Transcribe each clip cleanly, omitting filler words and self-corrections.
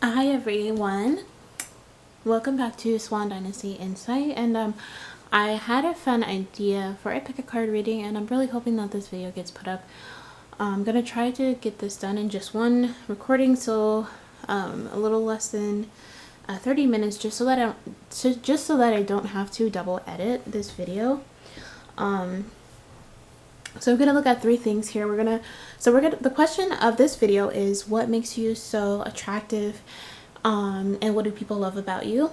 Hi everyone, welcome back to Swan Dynasty Insight, and I had a fun idea for a pick a card reading, and I'm really hoping that this video gets put up. I'm gonna try to get this done in just one recording, so a little less than 30 minutes, just so that I don't have to double edit this video. So we're gonna look at three things here. The question of this video is, what makes you so attractive, and what do people love about you?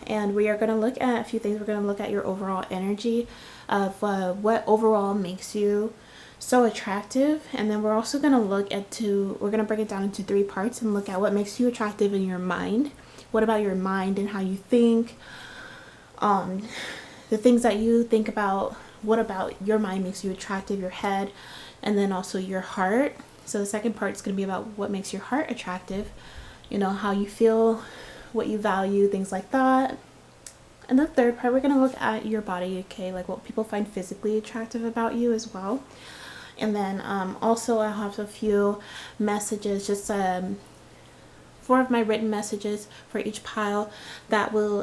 And we are gonna look at a few things. We're gonna look at your overall energy of what overall makes you so attractive, and then we're also gonna we're gonna break it down into three parts and look at what makes you attractive in your mind. What about your mind and how you think? The things that you think about. What about your mind makes you attractive, your head, and then also your heart. So the second part is going to be about what makes your heart attractive, how you feel, what you value, things like that. And the third part, we're going to look at your body, okay, like what people find physically attractive about you as well. And then also I'll have a few messages, just 4 of my written messages for each pile that will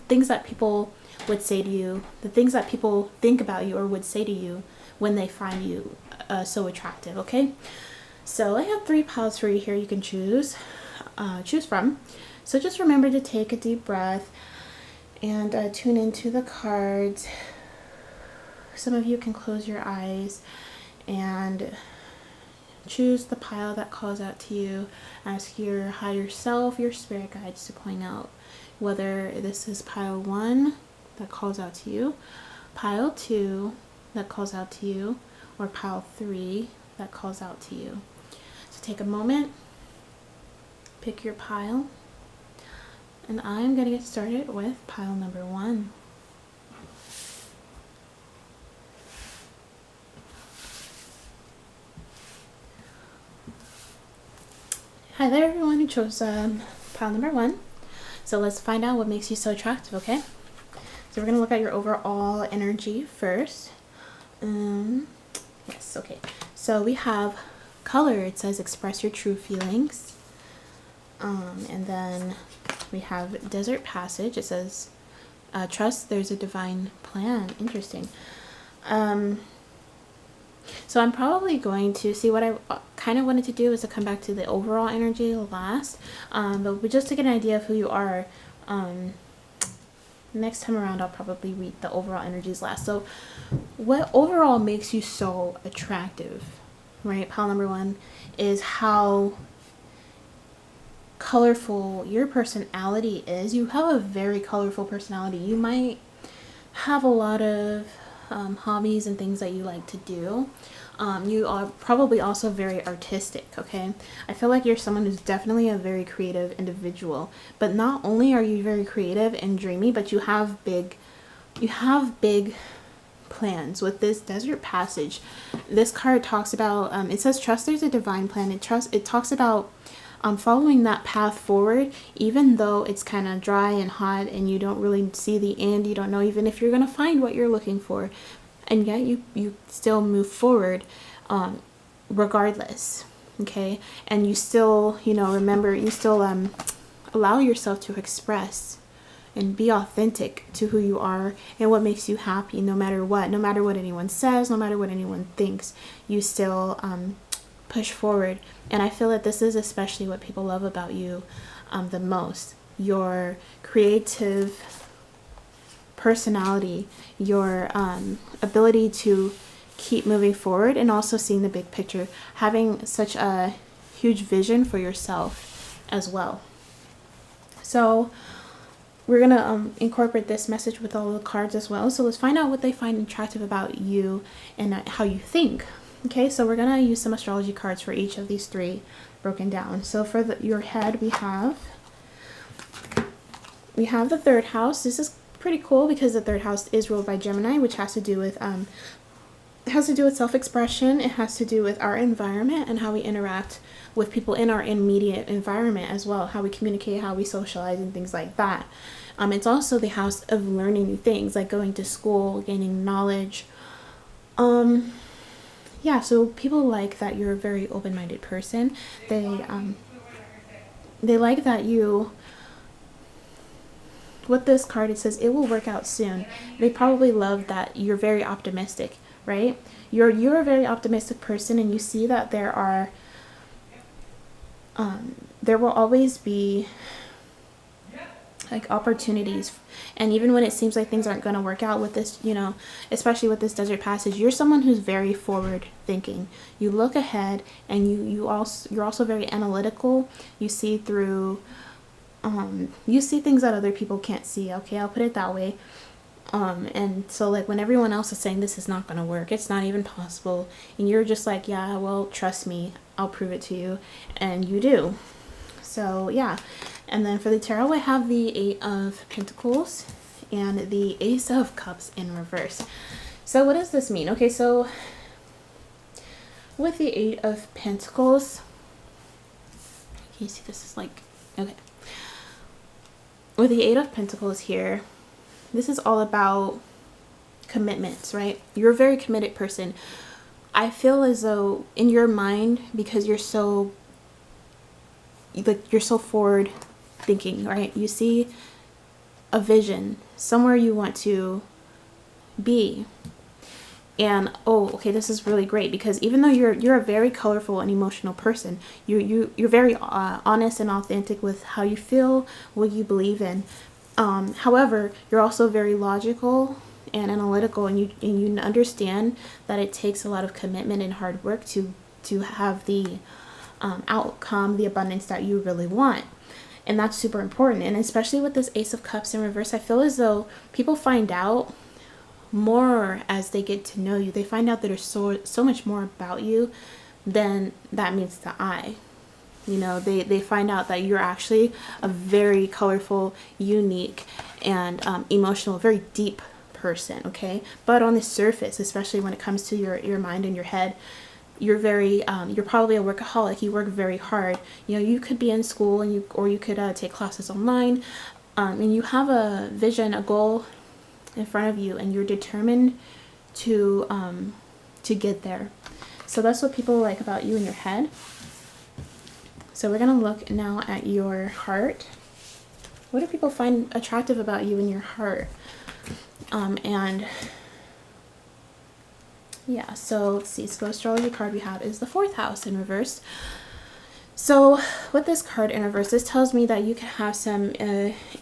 things that people would say to you, the things that people think about you or would say to you when they find you so attractive. Okay, so I have 3 piles for you here you can choose from. So just remember to take a deep breath and tune into the cards. Some of you can close your eyes and choose the pile that calls out to you. Ask your higher self, your spirit guides, to point out whether this is pile 1 that calls out to you, pile 2 that calls out to you, or pile 3 that calls out to you. So take a moment, pick your pile, and I'm going to get started with pile number 1. Hi there everyone who chose pile number 1. So let's find out what makes you so attractive, okay? So we're going to look at your overall energy first. Yes, okay. So we have color. It says express your true feelings. And then we have desert passage. It says trust there's a divine plan. Interesting. So I'm probably going to see what I kind of wanted to do is to come back to the overall energy last. But just to get an idea of who you are, next time around I'll probably read the overall energies last. So what overall makes you so attractive, right? Pile number 1 is how colorful your personality is. You have a very colorful personality. You might have a lot of hobbies and things that you like to do. You are probably also very artistic, okay? I feel like you're someone who's definitely a very creative individual, but not only are you very creative and dreamy, but you have big plans. With this desert passage, this card talks about, it says trust there's a divine plan. It talks about following that path forward, even though it's kind of dry and hot and you don't really see the end. You don't know even if you're going to find what you're looking for, and yet you still move forward regardless, okay? And you still, remember, you still allow yourself to express and be authentic to who you are and what makes you happy, no matter what anyone says, no matter what anyone thinks. You still push forward. And I feel that this is especially what people love about you the most. Your creative personality, your ability to keep moving forward, and also seeing the big picture, having such a huge vision for yourself as well. So we're going to incorporate this message with all the cards as well. So let's find out what they find attractive about you and how you think. Okay, so we're going to use some astrology cards for each of these 3 broken down. So for your head, we have the 3rd house. This is pretty cool because the 3rd house is ruled by Gemini, which has to do with self-expression. It has to do with our environment and how we interact with people in our immediate environment as well, how we communicate, how we socialize, and things like that. It's also the house of learning new things, like going to school, gaining knowledge. Yeah, so people like that you're a very open-minded person. They they like that you, with this card, it says it will work out soon. They probably love that you're very optimistic, right? You're a very optimistic person, and you see that there will always be like opportunities. And even when it seems like things aren't going to work out with this, you know, especially with this desert passage, you're someone who's very forward thinking. You look ahead, and you're also very analytical. You see through, you see things that other people can't see. Okay, I'll put it that way. And so like when everyone else is saying this is not going to work, it's not even possible, and you're just like, yeah, well, trust me, I'll prove it to you. And you do. So yeah. And then for the tarot, I have the 8 of Pentacles and the Ace of Cups in reverse. So what does this mean? Okay, so with the 8 of Pentacles, can you see this is like, okay. With the 8 of Pentacles here, this is all about commitments, right? You're a very committed person. I feel as though in your mind, because you're so forward thinking, right? You see a vision somewhere you want to be. And okay, this is really great, because even though you're a very colorful and emotional person, you're very honest and authentic with how you feel, what you believe in. However, you're also very logical and analytical, and you understand that it takes a lot of commitment and hard work to have the outcome, the abundance that you really want. And that's super important. And especially with this Ace of Cups in reverse, I feel as though people find out more as they get to know you. They find out that there's so much more about you than that meets the eye. You know, they find out that you're actually a very colorful, unique, and emotional, very deep person, okay? But on the surface, especially when it comes to your mind and your head, you're very you're probably a workaholic. You work very hard. You know, you could be in school, and you could take classes online, and you have a vision, a goal in front of you, and you're determined to get there. So that's what people like about you in your head. So we're gonna look now at your heart. What do people find attractive about you in your heart? And yeah, so let's see. So the astrology card we have is the 4th house in reverse. So with this card in reverse, this tells me that you can have some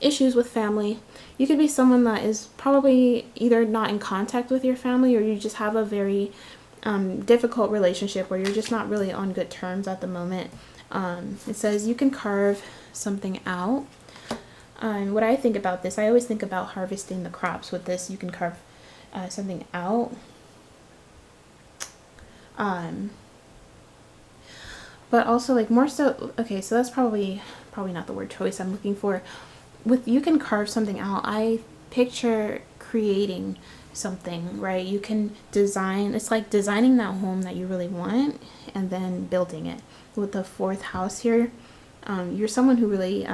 issues with family. You could be someone that is probably either not in contact with your family, or you just have a very difficult relationship where you're just not really on good terms at the moment. It says you can carve something out. What I think about this, I always think about harvesting the crops. With this, you can carve something out. But also like more so, okay, so that's probably not the word choice I'm looking for. With you can carve something out, I picture creating something, right? You can design, it's like designing that home that you really want and then building it. With the 4th house here, you're someone who really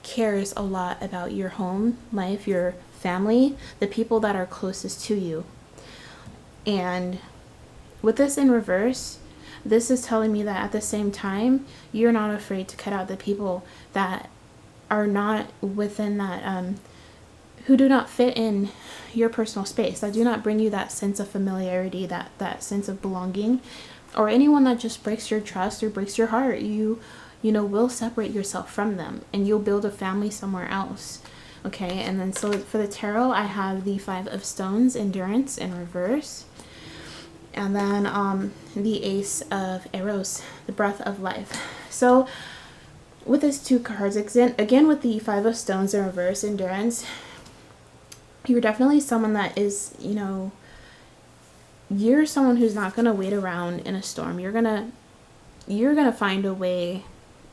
cares a lot about your home life, your family, the people that are closest to you. And with this in reverse, this is telling me that at the same time, you're not afraid to cut out the people that are not within that, who do not fit in your personal space, that do not bring you that sense of familiarity, that sense of belonging, or anyone that just breaks your trust or breaks your heart. You will separate yourself from them, and you'll build a family somewhere else. Okay, and then so for the tarot, I have the 5 of Stones, Endurance in reverse. And then the Ace of Arrows, the Breath of Life. So with these 2 cards, again with the 5 of Stones in reverse, Endurance, you're definitely someone that is, you're someone who's not going to wait around in a storm. You're going to find a way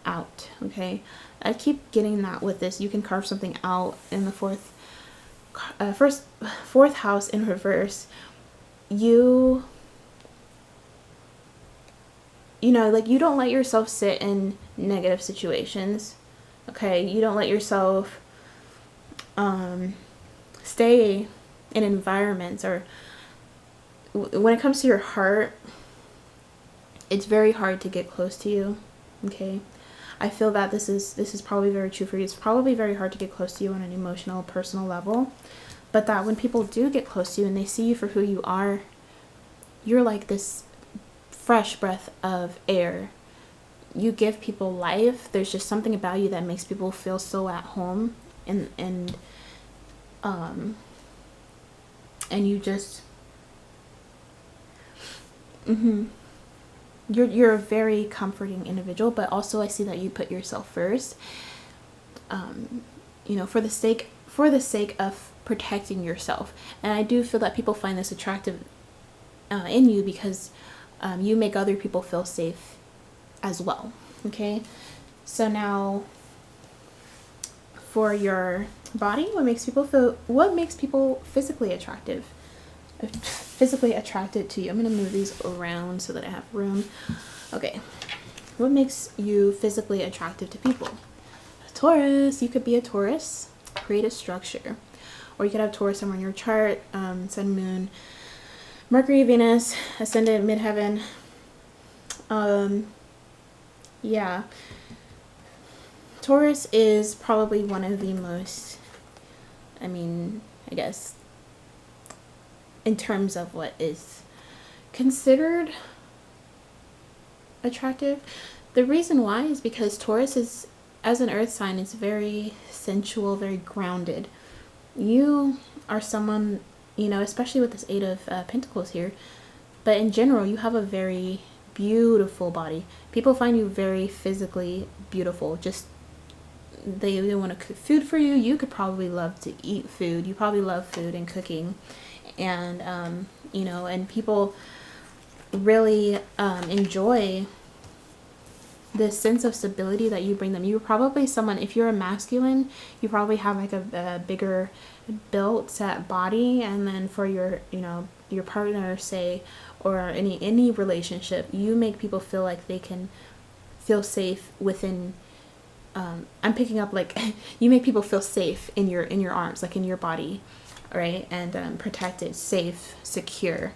out, okay? I keep getting that with this. You can carve something out in the 4th house in reverse. Like you don't let yourself sit in negative situations, okay? You don't let yourself stay in environments, or when it comes to your heart, it's very hard to get close to you, okay? I feel that this is probably very true for you. It's probably very hard to get close to you on an emotional, personal level, but that when people do get close to you and they see you for who you are, you're like this fresh breath of air. You give people life. There's just something about you that makes people feel so at home, and you just you're a very comforting individual, but also I see that you put yourself first, you know, for the sake of protecting yourself. And I do feel that people find this attractive in you because you make other people feel safe as well. Okay, so now for your body, what makes people physically attracted to you? I'm going to move these around so that I have room. Okay, what makes you physically attractive to people? A Taurus. You could be a Taurus, create a structure, or you could have Taurus somewhere in your chart, sun, moon, Mercury, Venus, ascendant, midheaven. Yeah, Taurus is probably one of the most, I guess, in terms of what is considered attractive. The reason why is because Taurus is, as an earth sign, is very sensual, very grounded. You are someone, you know, especially with this Eight of Pentacles here, but in general, you have a very beautiful body. People find you very physically beautiful. Just they want to cook food for you. You could probably love to eat food. You probably love food and cooking, and you know, and people really enjoy this sense of stability that you bring them. You're probably someone, if you're a masculine, you probably have like a bigger built set body, and then for your, you know, your partner, say, or any relationship, you make people feel like they can feel safe within, I'm picking up like you make people feel safe in your arms, like in your body, right? And protected, safe, secure.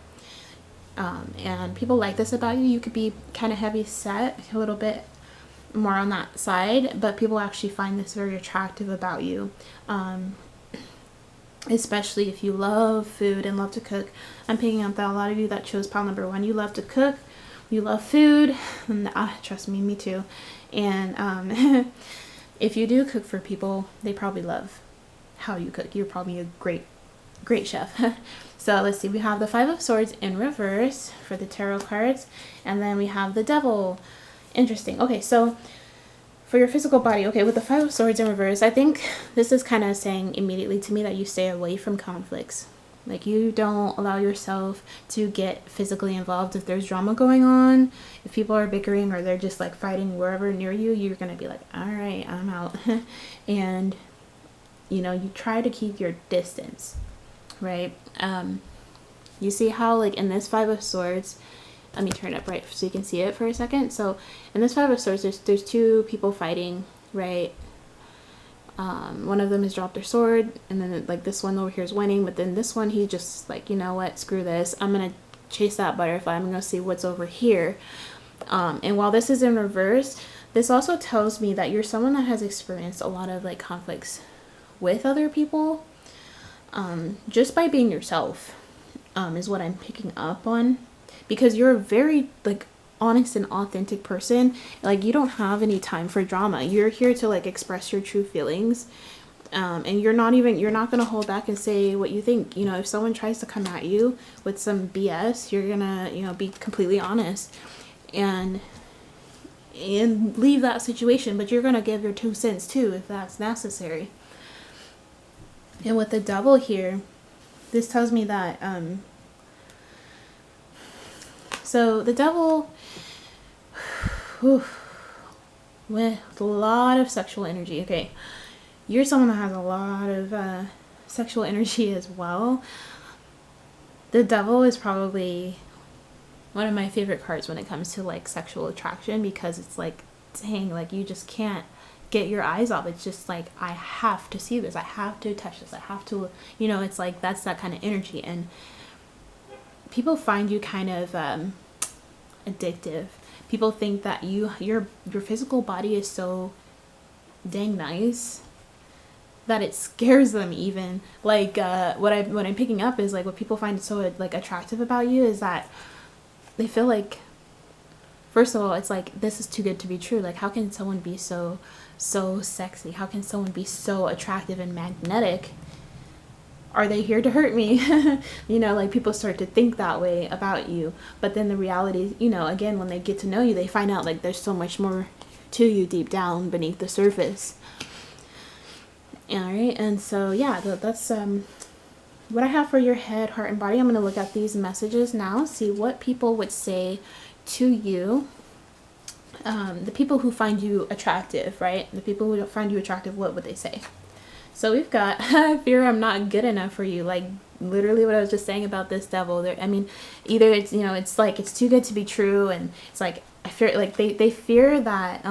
And people like this about you. You could be kind of heavy set, a little bit more on that side, but people actually find this very attractive about you. Especially if you love food and love to cook. I'm picking up that a lot of you that chose pile number 1, you love to cook, you love food, and trust me, me too. And if you do cook for people, they probably love how you cook. You're probably a great chef. So let's see, we have the Five of Swords in reverse for the tarot cards, and then we have the Devil. Interesting. Okay, so for your physical body, okay, with the Five of Swords in reverse, I think this is kind of saying immediately to me that you stay away from conflicts. Like, you don't allow yourself to get physically involved if there's drama going on. If people are bickering or they're just like fighting wherever near you, you're going to be like, all right, I'm out. And, you know, you try to keep your distance, right? You see how, like, in this Five of Swords, let me turn it up right so you can see it for a second. So in this Five of Swords, there's two people fighting, right? One of them has dropped their sword, and then like this one over here is winning, but then this one, he just like, you know what, screw this, I'm gonna chase that butterfly, I'm gonna see what's over here. And while this is in reverse, this also tells me that you're someone that has experienced a lot of like conflicts with other people, just by being yourself, is what I'm picking up on, because you're a very like honest and authentic person. Like, you don't have any time for drama. You're here to like express your true feelings, and you're not gonna hold back and say what you think. You know, if someone tries to come at you with some BS, you're gonna, you know, be completely honest and leave that situation, but you're gonna give your 2 cents too if that's necessary. And with the Devil here, this tells me that so the Devil, with a lot of sexual energy. Okay, you're someone that has a lot of sexual energy as well. The Devil is probably one of my favorite cards when it comes to like sexual attraction, because it's like, dang, like you just can't get your eyes off. It's just like, I have to see this, I have to touch this, I have to, you know, it's like that's that kind of energy. And people find you kind of addictive, People think that your physical body is so dang nice that it scares them even. Like what I'm picking up is like what people find so like attractive about you is that they feel like, first of all, it's like, this is too good to be true. Like, how can someone be so sexy? How can someone be so attractive and magnetic? Are they here to hurt me? You know, like people start to think that way about you. But then the reality, you know, again, when they get to know you, they find out like there's so much more to you deep down beneath the surface. All right. And so, yeah, that's what I have for your head, heart, and body. I'm going to look at these messages now, see what people would say to you. The people who find you attractive, right? The people who don't find you attractive, what would they say? So we've got, I fear I'm not good enough for you. Like literally what I was just saying about this devil there. I mean, either it's, you know, it's like, it's too good to be true. And it's like, I fear, like they fear that,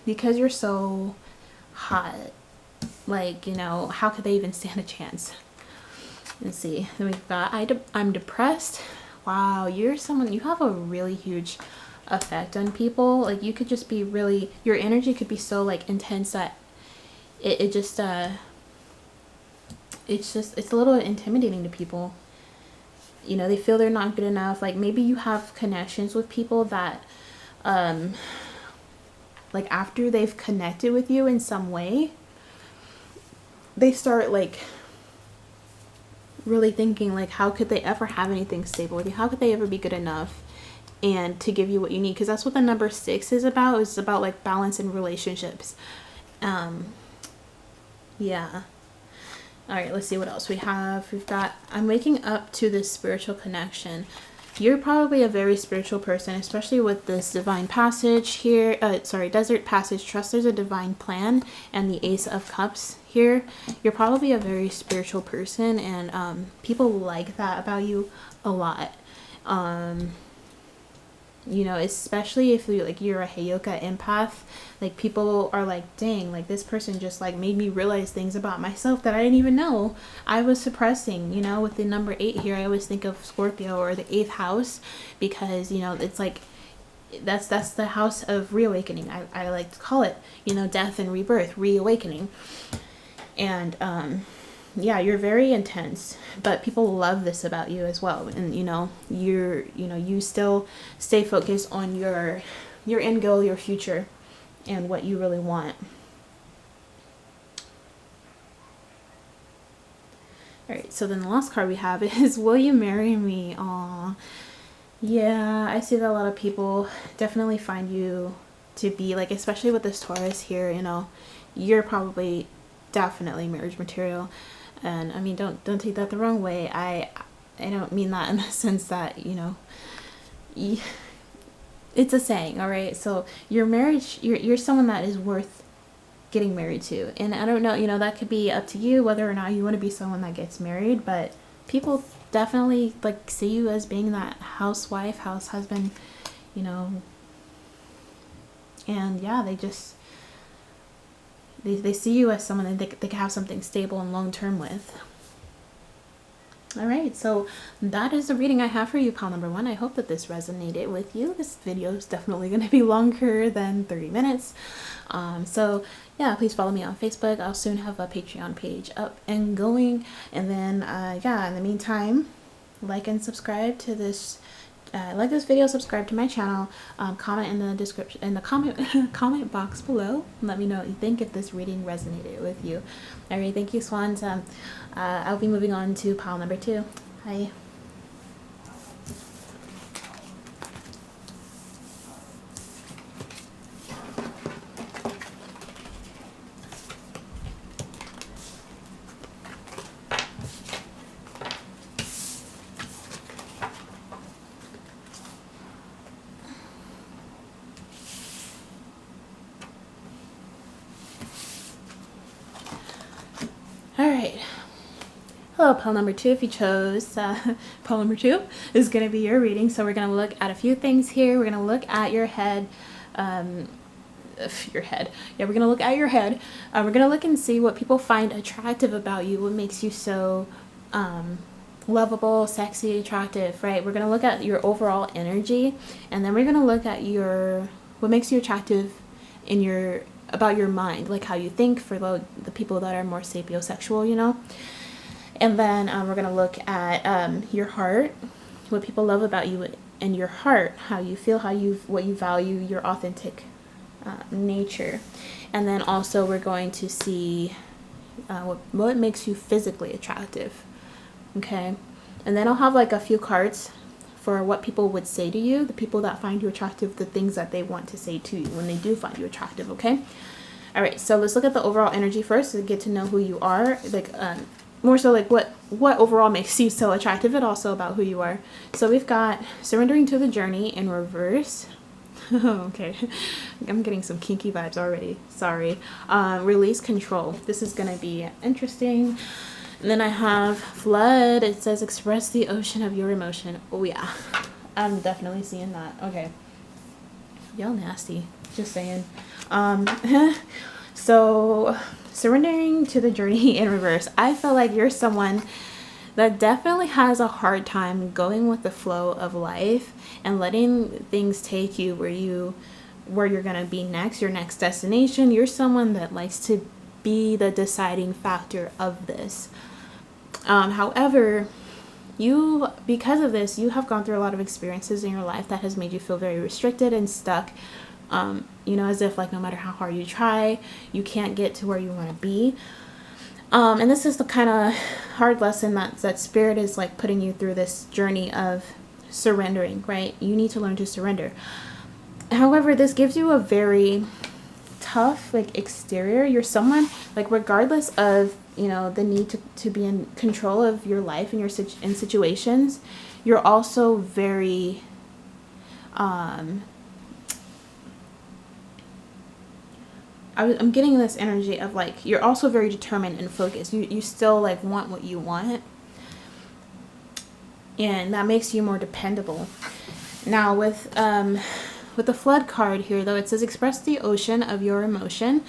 because you're so hot, like, you know, how could they even stand a chance? Let's see. Then we've got, I'm depressed. Wow. You're someone, you have a really huge effect on people. Like you could just be really, your energy could be so like intense that it's a little intimidating to people. You know, they feel they're not good enough. Like maybe you have connections with people that like after they've connected with you in some way, they start like really thinking like, how could they ever have anything stable with you? How could they ever be good enough and to give you what you need? Because that's what the number 6 is about. It's about like balance in relationships. Yeah. All right, let's see what else we have. We've got, I'm waking up to this spiritual connection. You're probably a very spiritual person, especially with this divine passage here. Desert passage. Trust there's a divine plan, and the Ace of Cups here. You're probably a very spiritual person, and people like that about you a lot. You know, especially if you're a Heyoka empath, like people are like, dang, like this person just like made me realize things about myself that I didn't even know I was suppressing. You know, with the number 8 here, I always think of Scorpio or the 8th house, because, you know, it's like that's the house of reawakening. I like to call it, you know, death and rebirth, reawakening. And yeah, you're very intense, but people love this about you as well. And you still stay focused on your end goal, your future, and what you really want. All right, so then the last card we have is, will you marry me? Aw. Yeah, I see that a lot of people definitely find you to be like, especially with this Taurus here, you know, you're probably definitely marriage material. And I mean, don't take that the wrong way. I don't mean that in the sense that, you know, it's a saying, all right? So your marriage, you're someone that is worth getting married to. And I don't know, you know, that could be up to you whether or not you want to be someone that gets married, but people definitely like see you as being that housewife, house husband, you know. And yeah, they just they see you as someone that they can have something stable and long-term with. All right, so that is the reading I have for you, pile number 1. I hope that this resonated with you. This video is definitely going to be longer than 30 minutes. So yeah, please follow me on Facebook. I'll soon have a Patreon page up and going. And then yeah, in the meantime, like and subscribe to this. Like this video, subscribe to my channel, comment in the description, in the comment box below. Let me know what you think, if this reading resonated with you. All right, thank you, Swans. I'll be moving on to pile number 2. Bye. Alright, hello pile number 2. If you chose pile number 2 is going to be your reading. So we're going to look at a few things here. We're going to look at your head, yeah, we're going to look at your head. We're going to look and see what people find attractive about you, what makes you so lovable, sexy, attractive, right? We're going to look at your overall energy, and then we're going to look at what makes you attractive in about your mind, like how you think, for the people that are more sapiosexual, you know. And then we're going to look at your heart, what people love about you and your heart, how you feel, what you value, your authentic nature. And then also we're going to see what makes you physically attractive. Okay. And then I'll have like a few cards for what people would say to you, the people that find you attractive, the things that they want to say to you when they do find you attractive. Okay. All right. So let's look at the overall energy first to get to know who you are. Like, more so like what overall makes you so attractive, and also about who you are. So we've got surrendering to the journey in reverse. Okay, I'm getting some kinky vibes already. Sorry. Release control. This is gonna be interesting. And then I have flood. It says express the ocean of your emotion. Oh yeah, I'm definitely seeing that. Okay, y'all nasty. Just saying. So surrendering to the journey in reverse. I feel like you're someone that definitely has a hard time going with the flow of life and letting things take you where you're going to be next, your next destination. You're someone that likes to be the deciding factor of this. However, because of this, you have gone through a lot of experiences in your life that has made you feel very restricted and stuck. As if like no matter how hard you try, you can't get to where you want to be. And this is the kind of hard lesson that spirit is like putting you through, this journey of surrendering, right? You need to learn to surrender. However, this gives you a very tough like exterior. You're someone like, regardless of the need to be in control of your life and in situations, you're also very I'm getting this energy of like, you're also very determined and focused. You still like want what you want, and that makes you more dependable. Now with the flood card here, though, it says express the ocean of your emotion.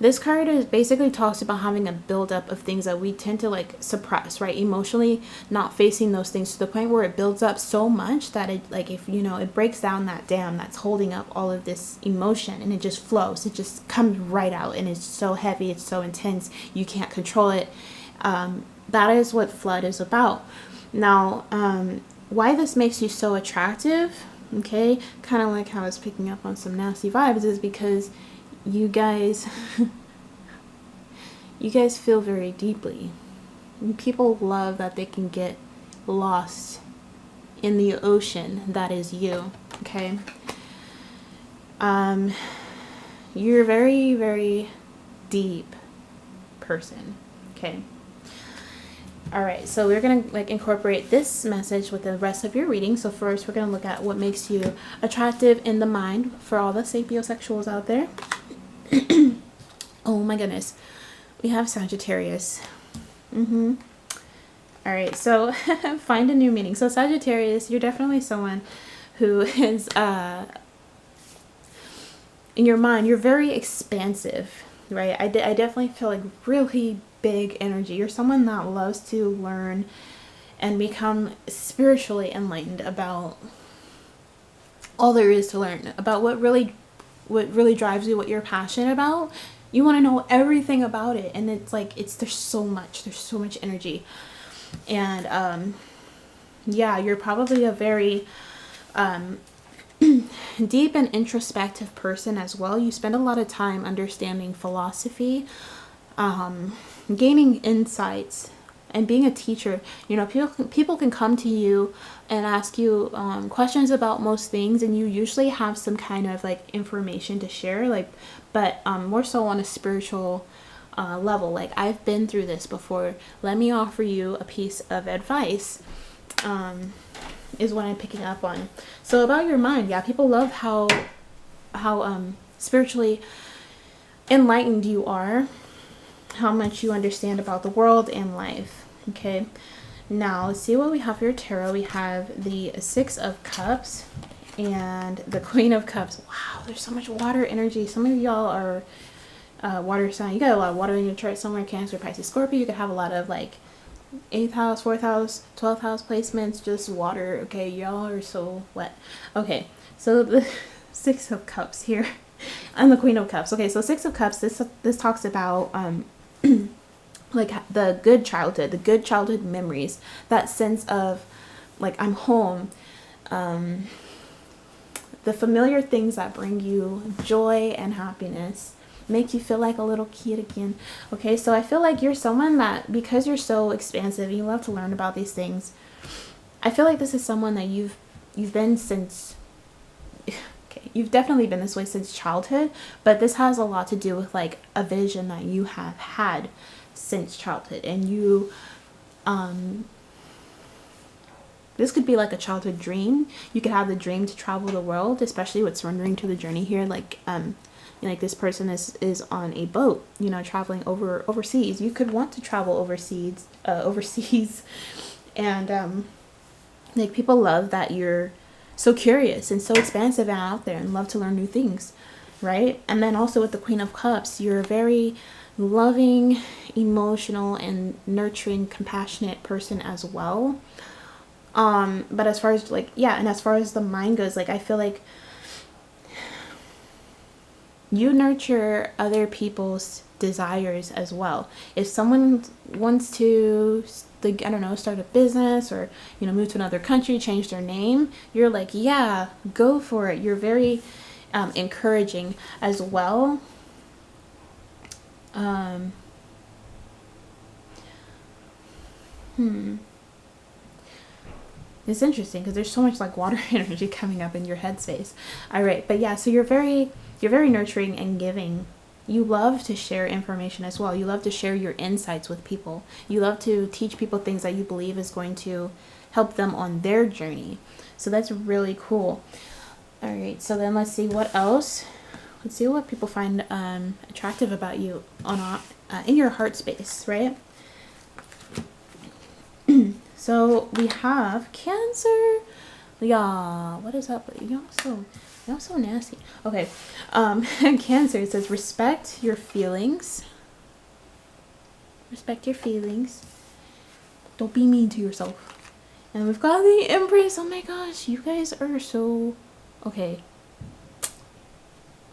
This card basically talks about having a buildup of things that we tend to like suppress, right? Emotionally, not facing those things to the point where it builds up so much that it like, if it breaks down that dam that's holding up all of this emotion, and it just flows. It just comes right out, and it's so heavy, it's so intense, you can't control it. That is what flood is about. Now, why this makes you so attractive, okay, kind of like how I was picking up on some nasty vibes, is because you guys feel very deeply. People love that they can get lost in the ocean that is you. Okay. You're a very, very deep person. Okay. All right, so we're gonna like incorporate this message with the rest of your reading. So first, we're gonna look at what makes you attractive in the mind for all the sapiosexuals out there. Oh my goodness, we have Sagittarius. All right, so find a new meaning. So Sagittarius, you're definitely someone who is in your mind, you're very expansive, right? I definitely feel like really big energy. You're someone that loves to learn and become spiritually enlightened about all there is to learn, about what really drives you, what you're passionate about. You want to know everything about it, and it's like there's so much energy. And yeah, you're probably a very deep and introspective person as well. You spend a lot of time understanding philosophy, gaining insights, and being a teacher. People can come to you and ask you questions about most things, and you usually have some kind of like information to share, but more so on a spiritual level. Like, I've been through this before, let me offer you a piece of advice, is what I'm picking up on. So about your mind, yeah, people love how spiritually enlightened you are, how much you understand about the world and life. Okay, now let's see what we have for your tarot. We have the Six of Cups and the Queen of Cups. Wow, there's so much water energy. Some of y'all are water sign. You got a lot of water in your chart somewhere. Cancer, Pisces, Scorpio. You could have a lot of like 8th house, 4th house, 12th house placements, just water. Okay, y'all are so wet. Okay, so the Six of Cups here and the Queen of Cups. Okay, so Six of Cups, this talks about like the good childhood memories, that sense of like I'm home, the familiar things that bring you joy and happiness, make you feel like a little kid again. Okay, so I feel like you're someone that, because you're so expansive and you love to learn about these things, I feel like this is someone that you've been since, okay, you've definitely been this way since childhood, but this has a lot to do with like a vision that you have had since childhood. And you this could be like a childhood dream. You could have the dream to travel the world, especially with surrendering to the journey here. Like like this person is on a boat, you know, traveling overseas. You could want to travel overseas, and like people love that you're so curious and so expansive and out there and love to learn new things, right? And then also with the Queen of Cups, you're a very loving, emotional, and nurturing, compassionate person as well. But as far as like, yeah, and as far as the mind goes, like I feel like you nurture other people's desires as well. If someone wants to, like, I don't know, start a business or, you know, move to another country, change their name, you're like, yeah, go for it. You're very encouraging as well. It's interesting because there's so much like water energy coming up in your headspace. All right, but yeah, so you're very nurturing and giving. You love to share information as well. You love to share your insights with people. You love to teach people things that you believe is going to help them on their journey. So that's really cool. All right, so then let's see what else. Let's see what people find attractive about you on in your heart space, right? So we have Cancer. Yeah, what is up? Y'all so nasty. Okay, Cancer, it says respect your feelings. Respect your feelings. Don't be mean to yourself. And we've got the Empress. Oh my gosh, you guys are so okay.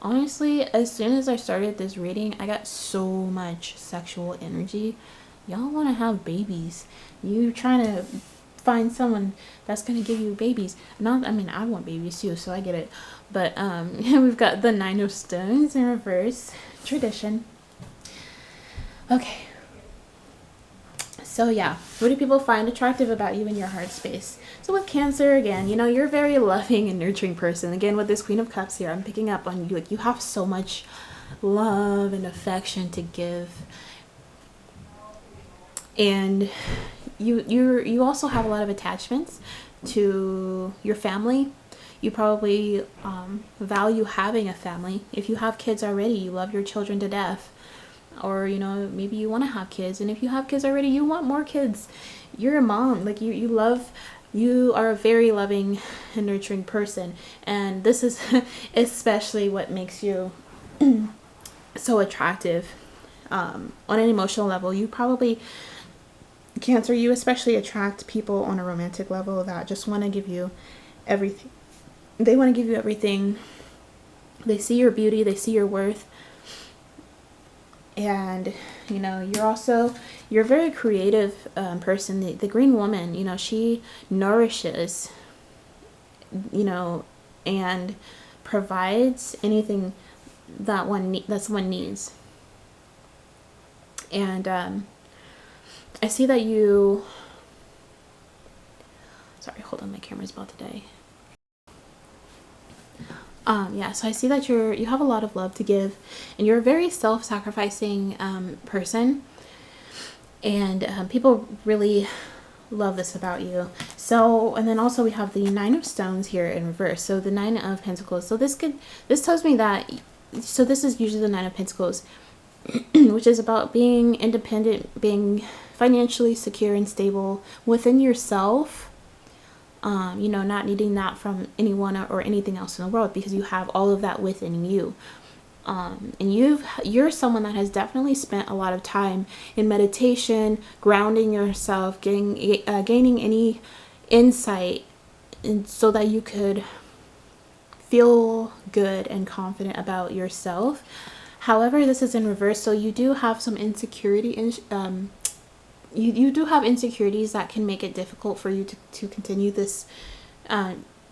Honestly, as soon as I started this reading, I got so much sexual energy. Y'all want to have babies. You trying to find someone that's going to give you babies. Not, I mean, I want babies too, so I get it. But we've got the Nine of Stones in reverse. Tradition. Okay. So yeah, what do people find attractive about you in your heart space? So with Cancer, again, you know, you're a very loving and nurturing person. Again, with this Queen of Cups here, I'm picking up on you. Like, you have so much love and affection to give. And you also have a lot of attachments to your family. You probably value having a family. If you have kids already, you love your children to death. Or, you know, maybe you want to have kids. And if you have kids already, you want more kids. You're a mom. Like, you are a very loving and nurturing person. And this is especially what makes you so attractive. On an emotional level, you probably, Cancer, you especially attract people on a romantic level that just want to give you everything. They want to give you everything. They see your beauty. They see your worth. And, you know, you're a very creative person. The Green Woman, you know, she nourishes, you know, and provides anything that someone needs. And I see that you, sorry, hold on, my camera's about to die. Yeah, so I see that you have a lot of love to give, and you're a very self-sacrificing person, and people really love this about you. So, and then also we have the Nine of Stones here in reverse. So the Nine of Pentacles. So this tells me that, so this is usually the Nine of Pentacles, which is about being independent, being financially secure and stable within yourself. You know, not needing that from anyone or anything else in the world, because you have all of that within you. And you're someone that has definitely spent a lot of time in meditation, grounding yourself, gaining any insight, and so that you could feel good and confident about yourself. However, this is in reverse, so you do have some insecurity in you do have insecurities that can make it difficult for you to continue this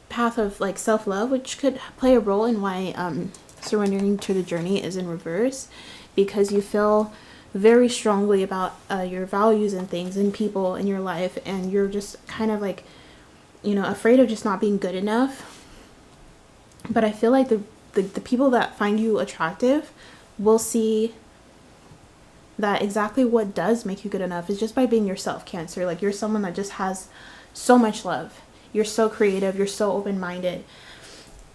path of like self-love, which could play a role in why surrendering to the journey is in reverse, because you feel very strongly about your values and things and people in your life, and you're just kind of like, you know, afraid of just not being good enough. But I feel like the people that find you attractive will see that exactly what does make you good enough is just by being yourself, Cancer. Like, you're someone that just has so much love. You're so creative. You're so open-minded.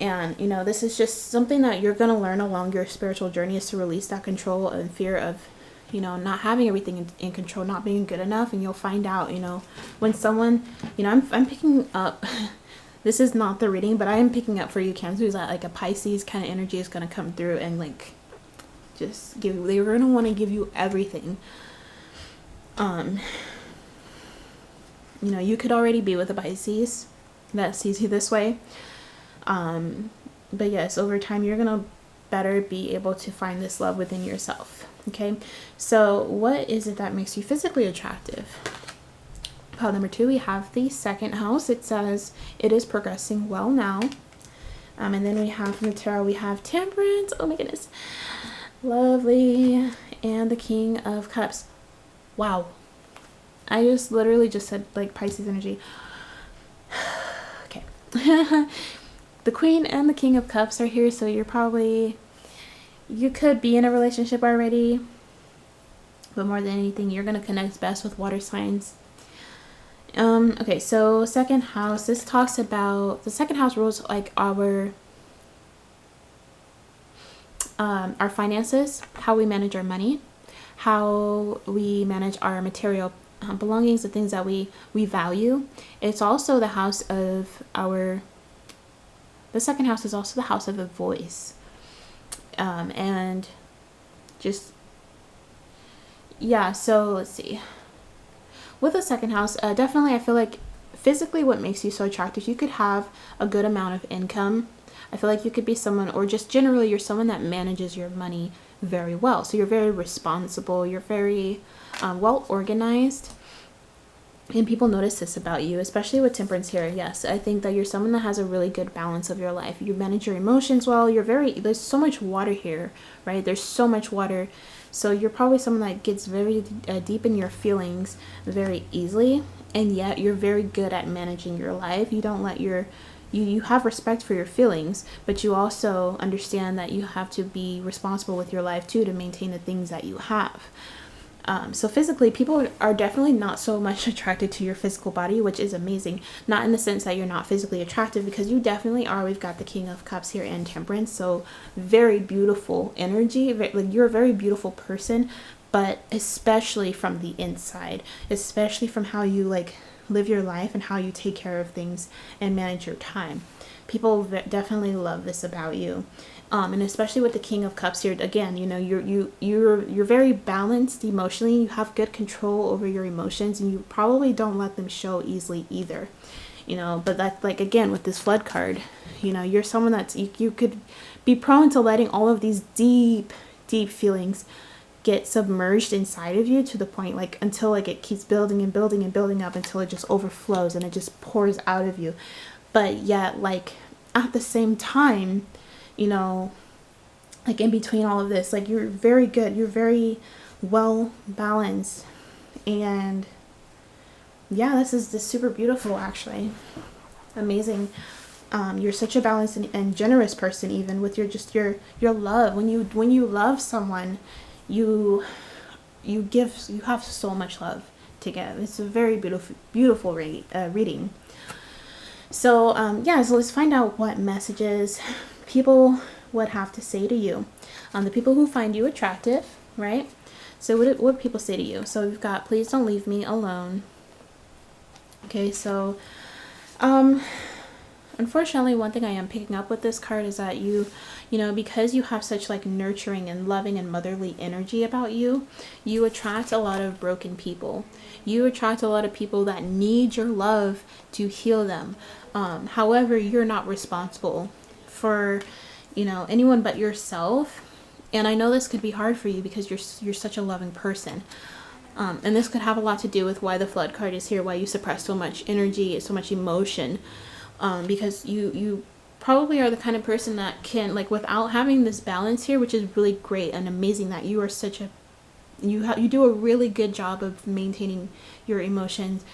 And, you know, this is just something that you're going to learn along your spiritual journey, is to release that control and fear of, you know, not having everything in control, not being good enough. And you'll find out, you know, when someone, you know, I'm picking up, this is not the reading, but I am picking up for you, Cancer, is that like a Pisces kind of energy is going to come through and like just they're going to want to give you everything. You know, you could already be with a Pisces that sees you this way. But yes, over time, you're going to better be able to find this love within yourself. Okay. So what is it that makes you physically attractive? Pile number 2, we have the second house. It says it is progressing well now. And then we have from the tarot, we have Temperance. Oh my goodness. Lovely. And the King of Cups. Wow. I just literally just said like Pisces energy. Okay. The Queen and the King of Cups are here, so you could be in a relationship already, but more than anything, you're going to connect best with water signs. Okay, so second house, this talks about, the second house rules like our finances, how we manage our money, how we manage our material belongings, the things that we value. It's also the house of the second house is also the house of the voice. And just, yeah, so let's see. With the second house, definitely I feel like physically what makes you so attractive, you could have a good amount of income. I feel like you could be someone, or just generally you're someone that manages your money very well. So you're very responsible, you're very well organized. And people notice this about you, especially with Temperance here. Yes, I think that you're someone that has a really good balance of your life. You manage your emotions well. There's so much water here, right? There's so much water. So you're probably someone that gets very deep in your feelings very easily. And yet you're very good at managing your life. You don't let you have respect for your feelings, but you also understand that you have to be responsible with your life too, to maintain the things that you have. So physically, people are definitely not so much attracted to your physical body, which is amazing. Not in the sense that you're not physically attractive, because you definitely are. We've got the King of Cups here and Temperance. So very beautiful energy. Like, you're a very beautiful person, but especially from the inside, especially from how you like live your life and how you take care of things and manage your time. People definitely love this about you. And especially with the King of Cups here, again, you know, you're very balanced emotionally. You have good control over your emotions, and you probably don't let them show easily either. You know, but that's like, again, with this Flood card, you know, you're someone that's, you could be prone to letting all of these deep feelings get submerged inside of you, to the point like until like it keeps building and building and building up until it just overflows and it just pours out of you. But yet, like, at the same time, you know, like in between all of this, like, you're very good, you're very well balanced, and yeah, this is super beautiful, actually. Amazing. You're such a balanced and generous person, even with your love. When you love someone, you have so much love to give. It's a very beautiful reading. So yeah, so let's find out what messages people would have to say to you. The people who find you attractive, right? So what would people say to you? So we've got, please don't leave me alone. Okay, so unfortunately, one thing I am picking up with this card is that you know, because you have such like nurturing and loving and motherly energy about you, you attract a lot of broken people. You attract a lot of people that need your love to heal them. However, you're not responsible for, you know, anyone but yourself. And I know this could be hard for you because you're such a loving person. And this could have a lot to do with why the Flood card is here, why you suppress so much energy, so much emotion. Because you probably are the kind of person that can, like, without having this balance here, which is really great and amazing that you are such a, you do a really good job of maintaining your emotions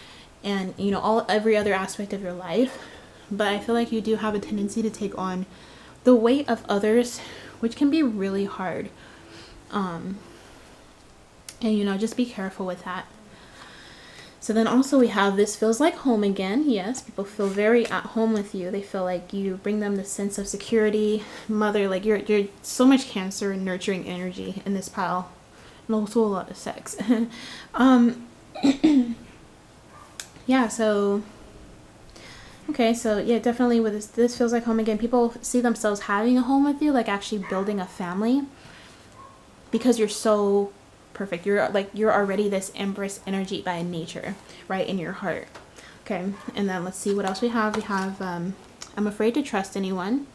and, you know, every other aspect of your life. But I feel like you do have a tendency to take on the weight of others, which can be really hard. And, you know, just be careful with that. So then also we have this feels like home again. Yes, people feel very at home with you. They feel like you bring them the sense of security, mother, like you're so much Cancer and nurturing energy in this pile. And also a lot of sex. Yeah, so okay, so yeah, definitely with this feels like home again. People see themselves having a home with you, like actually building a family, because you're so perfect. You're already this Empress energy by nature, right, in your heart. Okay, and then let's see what else we have. We have I'm afraid to trust anyone.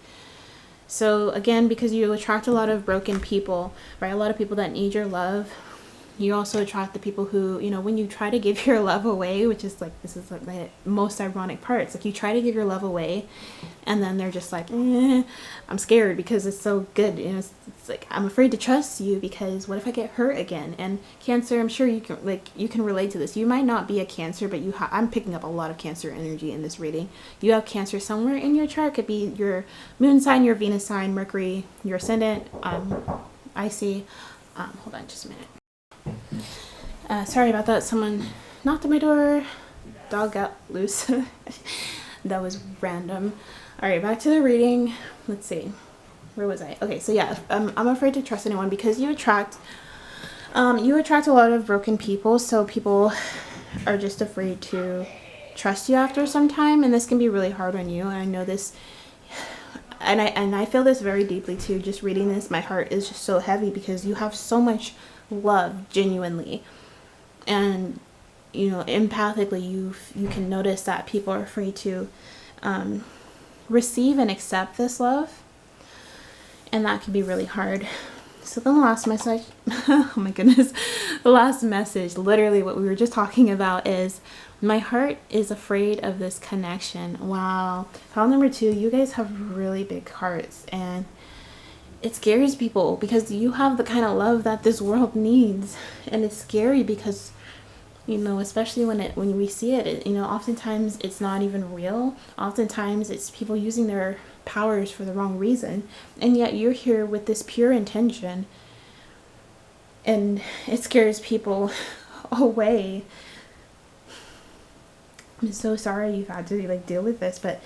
So again, because you attract a lot of broken people, right, a lot of people that need your love. You also attract the people who, you know, when you try to give your love away, which is like, this is like the most ironic part. It's like you try to give your love away and then they're just like, I'm scared because it's so good. You know, it's like, I'm afraid to trust you because what if I get hurt again? And Cancer, I'm sure you can relate to this. You might not be a Cancer, but I'm picking up a lot of Cancer energy in this reading. You have Cancer somewhere in your chart. It could be your moon sign, your Venus sign, Mercury, your Ascendant. I see. Hold on just a minute. Sorry about that. Someone knocked on my door. Dog got loose. That was random. All right, back to the reading. Let's see. Where was I? Okay, so yeah, I'm afraid to trust anyone because you attract a lot of broken people. So people are just afraid to trust you after some time, and this can be really hard on you. And I know this, and I feel this very deeply too. Just reading this, my heart is just so heavy because you have so much love, genuinely. And, you know, empathically, you can notice that people are afraid to receive and accept this love. And that can be really hard. So then the last message, oh my goodness, the last message, literally what we were just talking about is, my heart is afraid of this connection. Wow. Pile number 2, you guys have really big hearts. And it scares people because you have the kind of love that this world needs. And it's scary because, you know, especially when we see it, you know, oftentimes it's not even real. Oftentimes it's people using their powers for the wrong reason. And yet you're here with this pure intention. And it scares people away. I'm so sorry you've had to like deal with this, but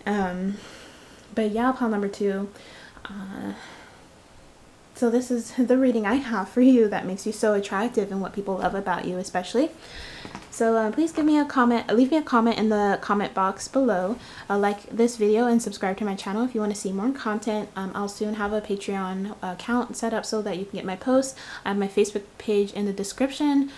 yeah, pile number 2. So this is the reading I have for you that makes you so attractive and what people love about you especially. So please give me a comment, leave me a comment in the comment box below. Like this video and subscribe to my channel if you want to see more content. I'll soon have a Patreon account set up so that you can get my posts. I have my Facebook page in the description.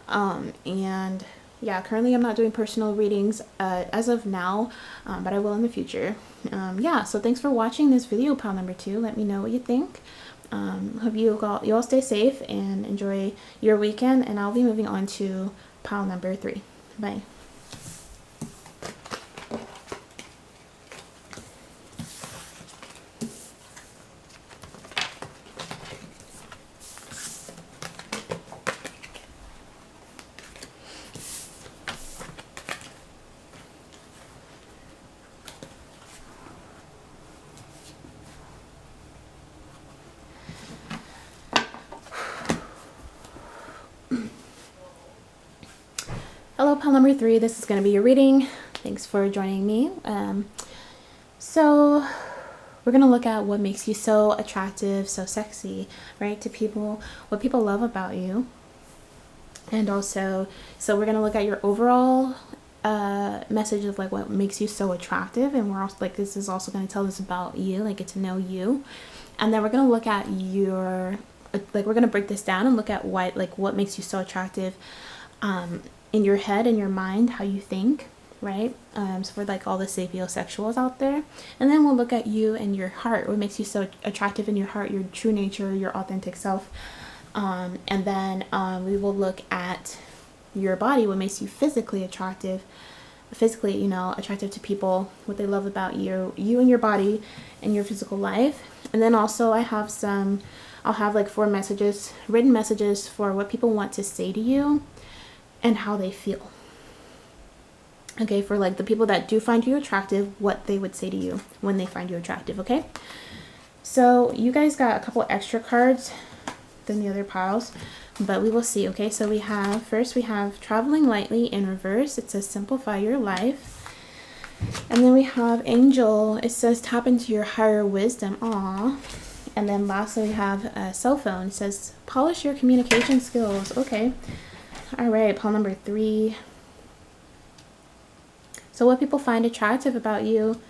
And yeah, currently I'm not doing personal readings as of now, but I will in the future. Yeah, so thanks for watching this video, pile number 2. Let me know what you think. Hope you all stay safe and enjoy your weekend, and I'll be moving on to pile number 3. Bye. Hello, pile number 3. This is going to be your reading. Thanks for joining me. So we're going to look at what makes you so attractive, so sexy, right, to people, what people love about you. And also, so we're going to look at your overall message of like what makes you so attractive, and we're also like, this is also going to tell us about you, like get to know you. And then we're going to look at your, like we're going to break this down and look at why, like what makes you so attractive in your head, in your mind, how you think, right? So for like all the sapiosexuals out there. And then we'll look at you and your heart, what makes you so attractive in your heart, your true nature, your authentic self. And then we will look at your body, what makes you physically attractive, physically, you know, attractive to people, what they love about you and your body and your physical life. And then also I'll have like 4 messages, written messages for what people want to say to you and how they feel. Okay, for like the people that do find you attractive, what they would say to you when they find you attractive, okay? So you guys got a couple extra cards than the other piles, but we will see, okay? So we have Traveling Lightly in reverse. It says simplify your life. And then we have Angel. It says tap into your higher wisdom. Aww. And then lastly we have a Cell Phone. It says polish your communication skills. Okay. All right, pile number 3. So what people find attractive about you.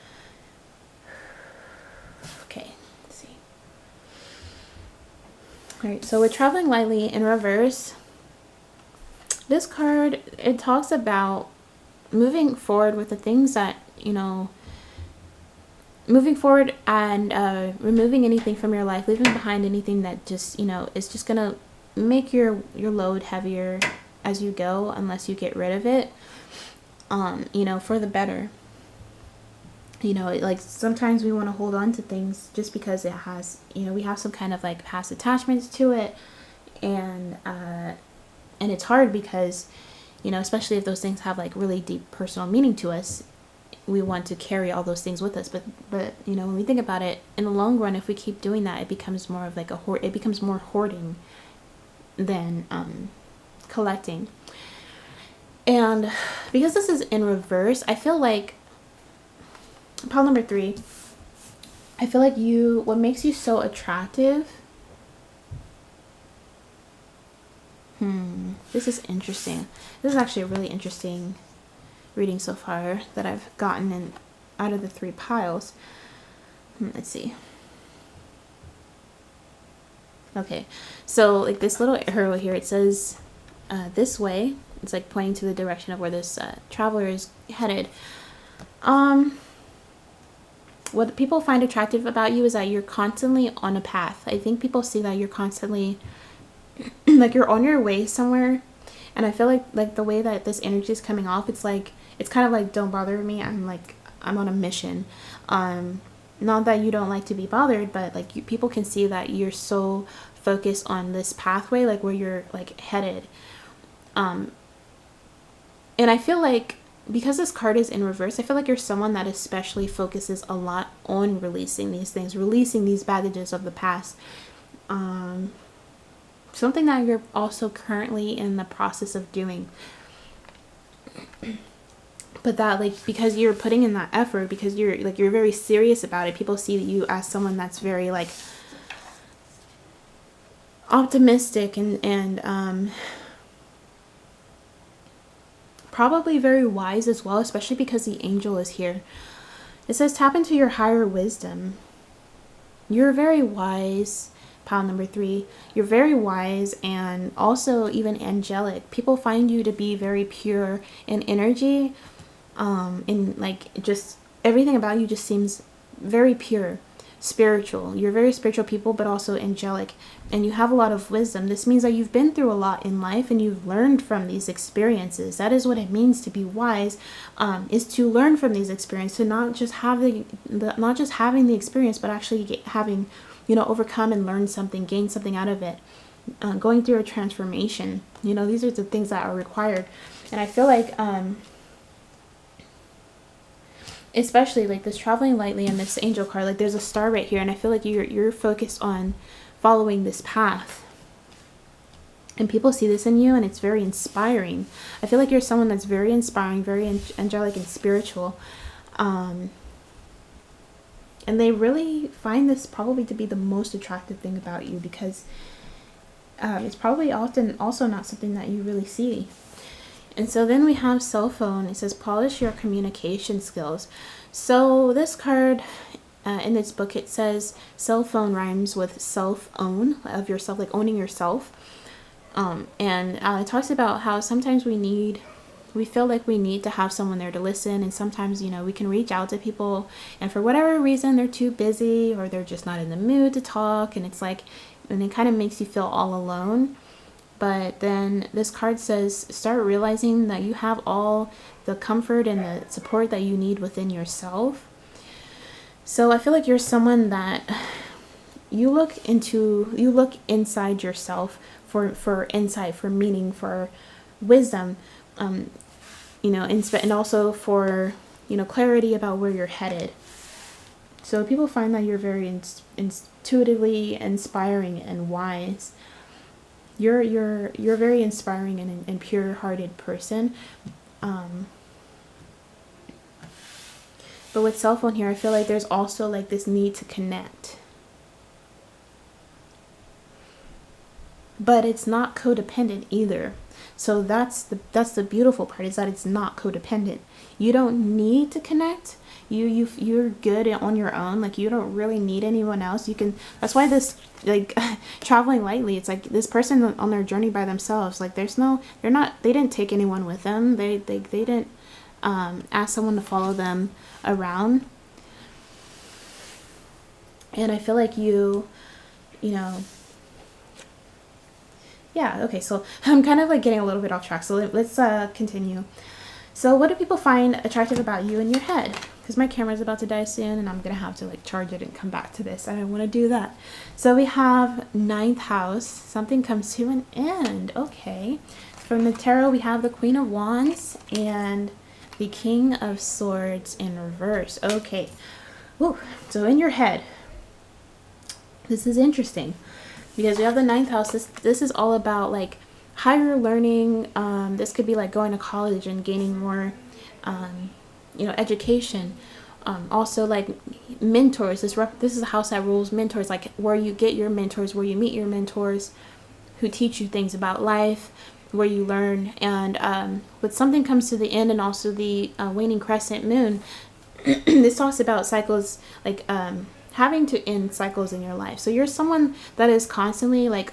Okay, let's see. All right, so with Traveling Lightly in reverse, this card, it talks about moving forward with the things that, you know, moving forward and removing anything from your life, leaving behind anything that just, you know, is just going to make your load heavier as you go, unless you get rid of it. You know, for the better. You know, like sometimes we want to hold on to things just because it has, you know, we have some kind of like past attachments to it, and it's hard because, you know, especially if those things have like really deep personal meaning to us, we want to carry all those things with us. But you know, when we think about it, in the long run, if we keep doing that, it becomes more of like it becomes more hoarding than collecting. And because this is in reverse, I feel like pile number 3, I feel like what makes you so attractive. This is interesting. This is actually a really interesting reading so far that I've gotten out of the 3 piles. Let's see. Okay, so like this little arrow here, it says this way. It's like pointing to the direction of where this traveler is headed. What people find attractive about you is that you're constantly on a path. I think people see that you're constantly like you're on your way somewhere. And I feel like the way that this energy is coming off, it's like, it's kind of like, don't bother me. I'm on a mission. Not that you don't like to be bothered, but like people can see that you're so focused on this pathway, like where you're like headed. And I feel like because this card is in reverse, I feel like you're someone that especially focuses a lot on releasing these things, releasing these baggages of the past. Something that you're also currently in the process of doing. But that, like, because you're putting in that effort, because you're very serious about it, people see you as someone that's very like optimistic and probably very wise as well, especially because the angel is here. It says tap into your higher wisdom. You're very wise. Pile number 3, you're very wise and also even angelic. People find you to be very pure in energy, and like just everything about you just seems very pure, spiritual. You're very spiritual people, but also angelic, and you have a lot of wisdom. This means that you've been through a lot in life and you've learned from these experiences. That is what it means to be wise, is to learn from these experiences, to not just have not just having the experience, but actually having, you know, overcome and learn something, gain something out of it, going through a transformation. You know, these are the things that are required. And I feel like, especially like this Traveling Lightly and this angel card, like there's a star right here, and I feel like you're focused on following this path. And people see this in you, and it's very inspiring. I feel like you're someone that's very inspiring, very angelic and spiritual. And they really find this probably to be the most attractive thing about you, because it's probably often also not something that you really see. And so then we have cell phone. It says polish your communication skills. So this card in this book, it says cell phone rhymes with self-own, of yourself, like owning yourself. And it talks about how sometimes we feel like we need to have someone there to listen. And sometimes, you know, we can reach out to people and for whatever reason, they're too busy or they're just not in the mood to talk. And it's like, and it kind of makes you feel all alone. But then this card says, start realizing that you have all the comfort and the support that you need within yourself. So I feel like you're someone that you look inside yourself for insight, for meaning, for wisdom, you know, and also for, you know, clarity about where you're headed. So people find that you're very intuitively inspiring and wise. You're very inspiring and pure-hearted person. But with cell phone here, I feel like there's also like this need to connect. But it's not codependent either. So that's the beautiful part, is that it's not codependent. You don't need to connect. You're good on your own. Like, you don't really need anyone else. You can, that's why this, like, traveling lightly, it's like this person on their journey by themselves. Like, they didn't take anyone with them. They didn't ask someone to follow them around. And I feel like you know, yeah, okay, so I'm kind of like getting a little bit off track. So let's continue. So what do people find attractive about you in your head? Because my camera's about to die soon and I'm going to have to like charge it and come back to this. I don't want to do that. So we have 9th house. Something comes to an end. Okay. From the tarot, we have the Queen of Wands and the King of Swords in reverse. Okay. Woo. So in your head, this is interesting because we have the 9th house. This is all about like higher learning. This could be like going to college and gaining more, you know, education. Also like mentors. This is a house that rules mentors, like where you get your mentors, where you meet your mentors who teach you things about life, where you learn. And when something comes to the end, and also the waning crescent moon, this talks about cycles, like having to end cycles in your life. So you're someone that is constantly like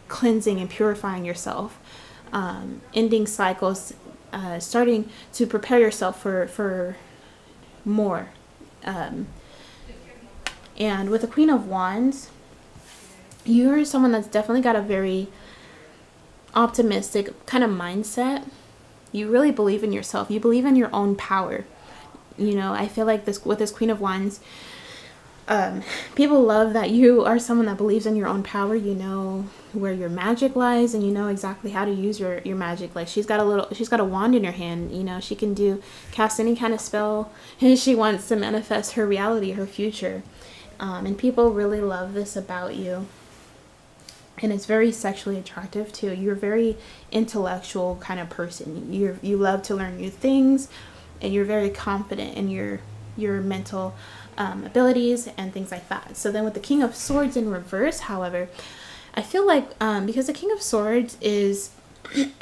cleansing and purifying yourself, ending cycles, starting to prepare yourself for more. And with the Queen of Wands, you're someone that's definitely got a very optimistic kind of mindset. You really believe in yourself. You believe in your own power. You know, I feel like with this Queen of Wands, people love that you are someone that believes in your own power. You know where your magic lies, and you know exactly how to use your magic. Like she's got a wand in her hand. You know, she can cast any kind of spell, and she wants to manifest her reality, her future. And people really love this about you. And it's very sexually attractive too. You're a very intellectual kind of person. You love to learn new things, and you're very confident in your mental abilities and things like that. So then with the King of Swords in reverse, however, I feel like because the King of Swords is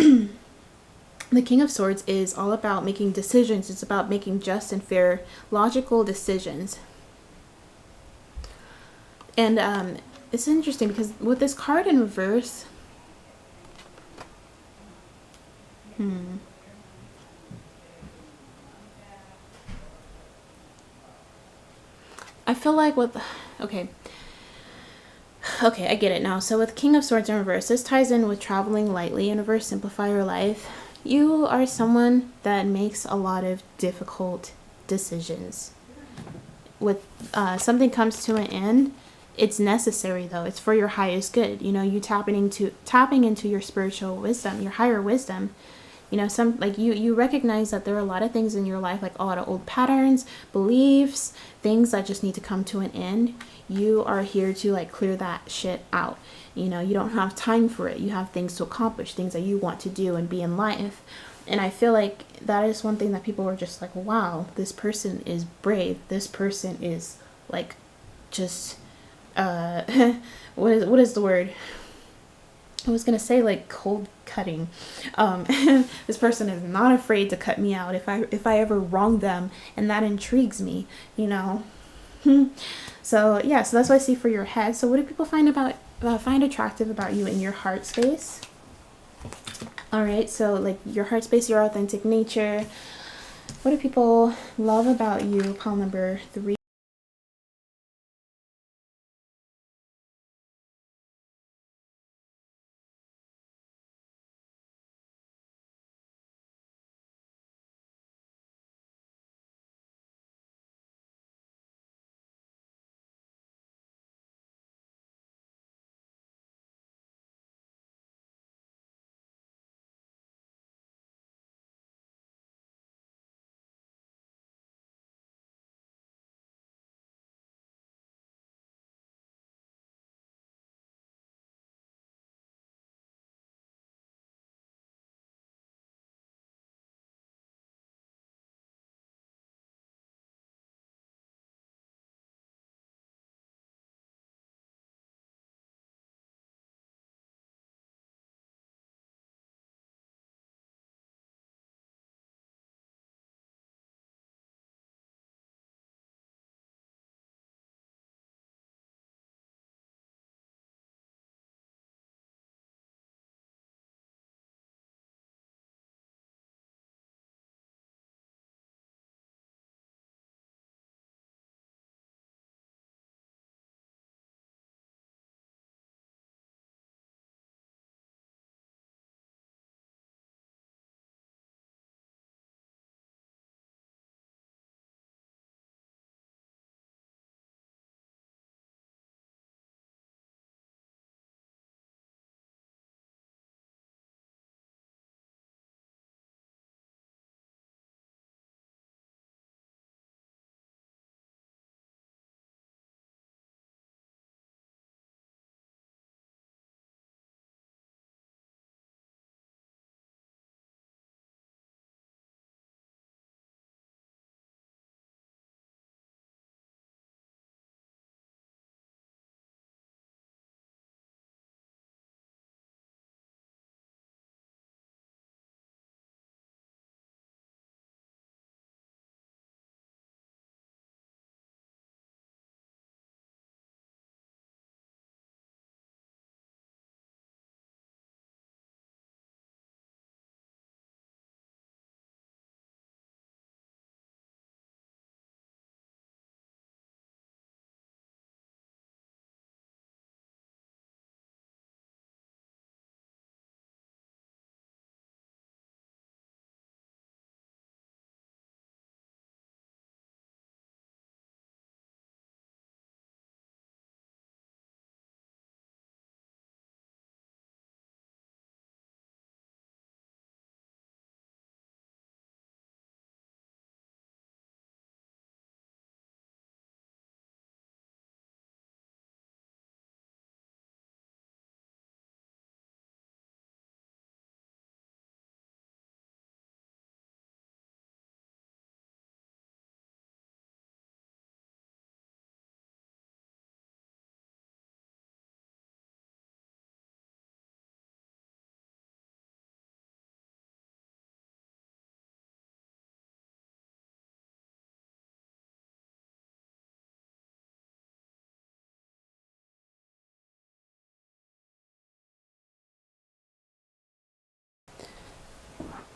the King of Swords is all about making decisions. It's about making just and fair, logical decisions. And it's interesting because with this card in reverse, I feel like okay, I get it now. So with King of Swords in reverse, this ties in with traveling lightly in reverse, simplify your life. You are someone that makes a lot of difficult decisions. With something comes to an end, it's necessary though. It's for your highest good. You know, you tapping into your spiritual wisdom, your higher wisdom. You know, you recognize that there are a lot of things in your life, like a lot of old patterns, beliefs, things that just need to come to an end. You are here to like clear that shit out. You know, you don't have time for it. You have things to accomplish, things that you want to do and be in life. And I feel like that is one thing that people are just like, wow, this person is brave. This person is like just what is the word? I was gonna say like cold cutting. This person is not afraid to cut me out if I ever wrong them, and that intrigues me, you know. So yeah, so that's what I see for your head. So what do people find attractive about you in your heart space? All right, so like your heart space, your authentic nature. What do people love about you? Pile number 3.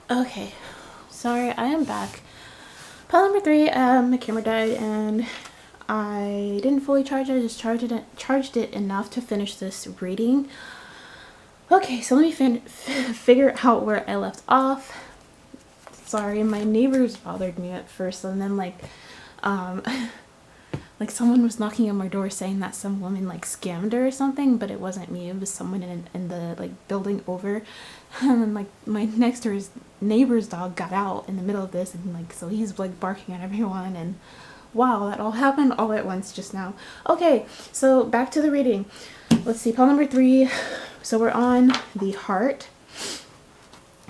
Okay, sorry, I am back. Pile number 3, my camera died and I didn't fully charge it. I just charged it enough to finish this reading. Okay, so let me figure out where I left off. Sorry, my neighbors bothered me at first, and then like someone was knocking on my door saying that some woman like scammed her or something, but it wasn't me. It was someone in the like building over, and then like my next door's neighbor's dog got out in the middle of this, and like so he's like barking at everyone, and wow, that all happened all at once just now. Okay, so back to the reading. Let's see, pile number 3. So we're on the heart.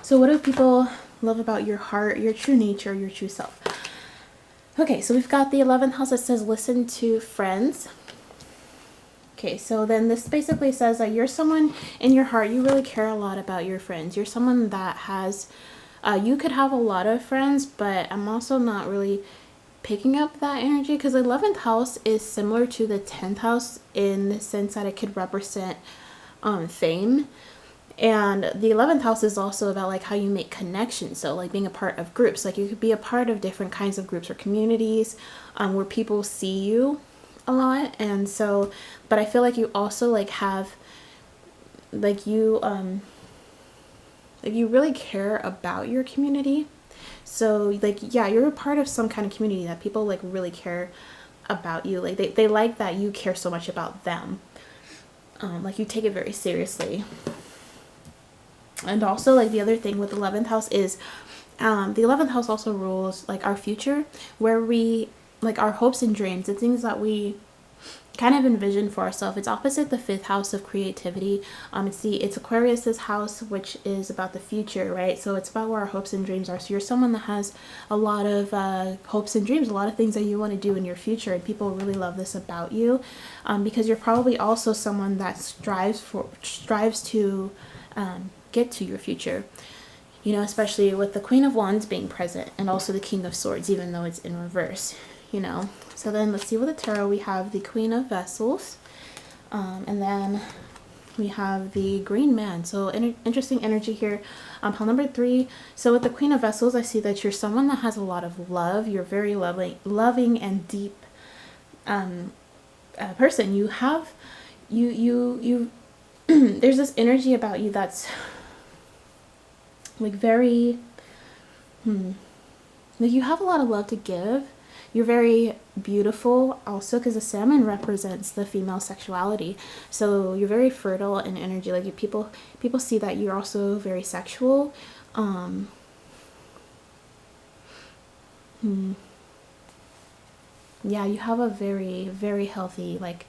So what do people love about your heart, your true nature, your true self? Okay, so we've got the 11th house that says listen to friends. Okay, so then this basically says that you're someone in your heart, you really care a lot about your friends. You're someone that has, you could have a lot of friends, but I'm also not really picking up that energy, because the 11th house is similar to the 10th house in the sense that it could represent fame. And the 11th house is also about like how you make connections. So like being a part of groups, like you could be a part of different kinds of groups or communities where people see you a lot. And so, but I feel like you also like have like you really care about your community. So like, yeah, you're a part of some kind of community that people like really care about you. Like they like that you care so much about them. Like you take it very seriously. And also like the other thing with the 11th house is the 11th house also rules like our future, where we like our hopes and dreams, the things that we kind of envision for ourselves. It's opposite the 5th house of creativity. It's Aquarius's house, which is about the future, right? So it's about where our hopes and dreams are. So you're someone that has a lot of hopes and dreams, a lot of things that you want to do in your future, and people really love this about you, because you're probably also someone that strives to get to your future, you know, especially with the Queen of Wands being present and also the King of Swords, even though it's in reverse, you know. So then let's see with the tarot. We have the Queen of Vessels, and then we have the Green Man. So interesting energy here. Pile number 3. So with the Queen of Vessels, I see that you're someone that has a lot of love. You're very loving and deep person. You have you there's this energy about you that's like very like you have a lot of love to give. You're very beautiful also, because the salmon represents the female sexuality. So you're very fertile in energy. Like people see that you're also very sexual. Yeah, you have a very, very healthy like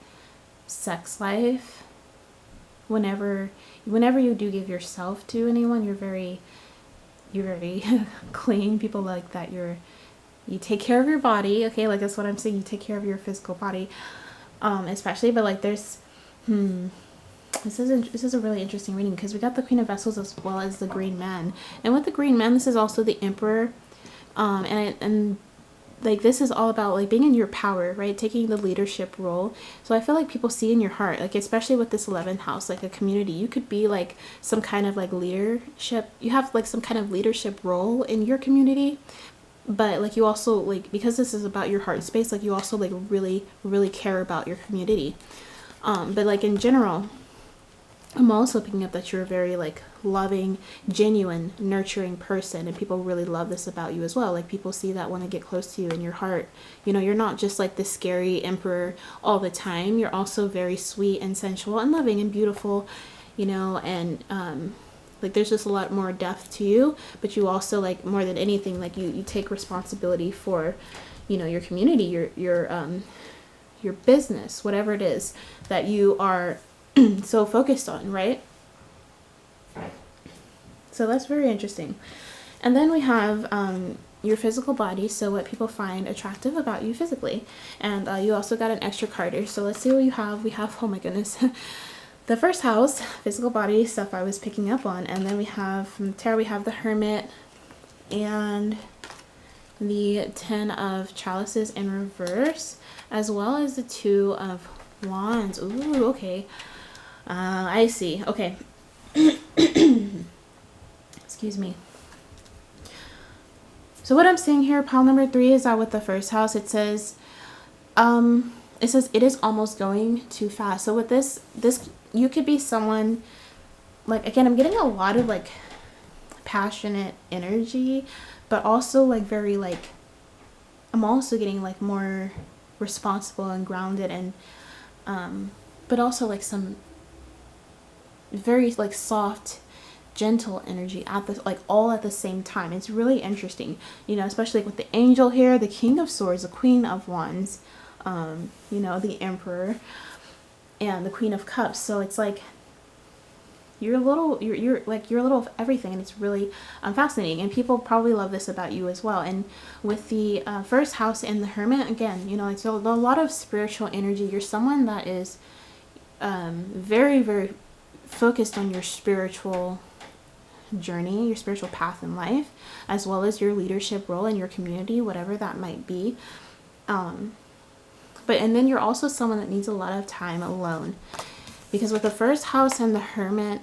sex life. Whenever you do give yourself to anyone, you're very clean. People like that you take care of your body. Okay, like that's what I'm saying. You take care of your physical body, especially. But like there's this is a really interesting reading, because we got the Queen of Vessels as well as the Green Man. And with the Green Man, this is also the Emperor, and like this is all about like being in your power, right? Taking the leadership role. So I feel like people see in your heart, like especially with this 11th house, like a community, you could be like some kind of like leadership. You have like some kind of leadership role in your community, but like you also like, because this is about your heart space, like you also like really, really care about your community. But like in general, I'm also picking up that you're a very like loving, genuine, nurturing person, and people really love this about you as well. Like people see that when they get close to you in your heart. You know, you're not just like the scary emperor all the time. You're also very sweet and sensual and loving and beautiful, you know, and like there's just a lot more depth to you. But you also like, more than anything, like you take responsibility for, you know, your community, your business, whatever it is that you are so focused on, right? So that's very interesting. And then we have your physical body, so what people find attractive about you physically. And you also got an extra card here, so let's see what you have. We have, oh my goodness, the first house, physical body stuff I was picking up on. And then we have from the tarot, we have the Hermit and the 10 of Chalices in reverse, as well as the 2 of Wands. Ooh, okay. I see. Okay. Excuse me. So what I'm seeing here, pile number 3, is that with the first house, it says it is almost going too fast. So with this you could be someone, like, again, I'm getting a lot of like passionate energy, but also like very like, I'm also getting like more responsible and grounded, and but also like some very like soft, gentle energy at the like all at the same time. It's really interesting, you know, especially with the Angel here, the King of Swords, the Queen of Wands, you know, the Emperor, and the Queen of Cups. So it's like you're a little of everything, and it's really fascinating, and people probably love this about you as well. And with the first house and the Hermit, again, you know, it's a lot of spiritual energy. You're someone that is very, very focused on your spiritual journey, your spiritual path in life, as well as your leadership role in your community, whatever that might be. And then you're also someone that needs a lot of time alone, because with the first house and the Hermit,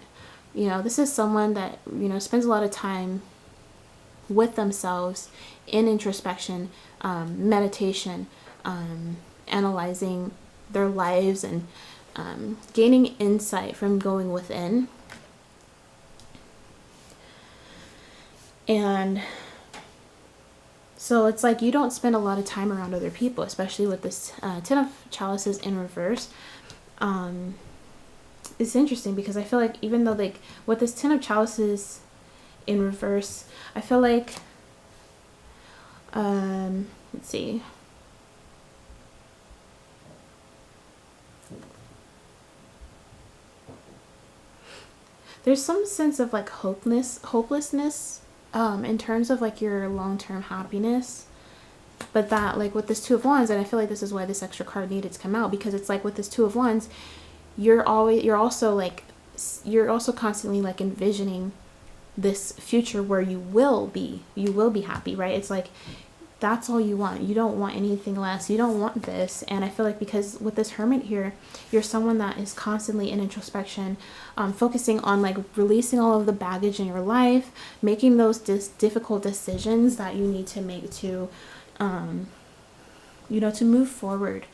this is someone that, spends a lot of time with themselves in introspection, meditation, analyzing their lives, and gaining insight from going within. And so it's like you don't spend a lot of time around other people, especially with this Ten of Chalices in reverse. It's interesting because I feel like even though like with this Ten of Chalices in reverse, I feel like, let's see. There's some sense of like hopelessness in terms of like your long-term happiness, but that like with this Two of Wands, and I feel like this is why this extra card needed to come out, because it's like with this Two of Wands, you're also constantly like envisioning this future where you will be happy, right? It's like that's all you want. You don't want anything less. You don't want this. And I feel like because with this Hermit here, you're someone that is constantly in introspection, focusing on like releasing all of the baggage in your life, making those difficult decisions that you need to make to, to move forward.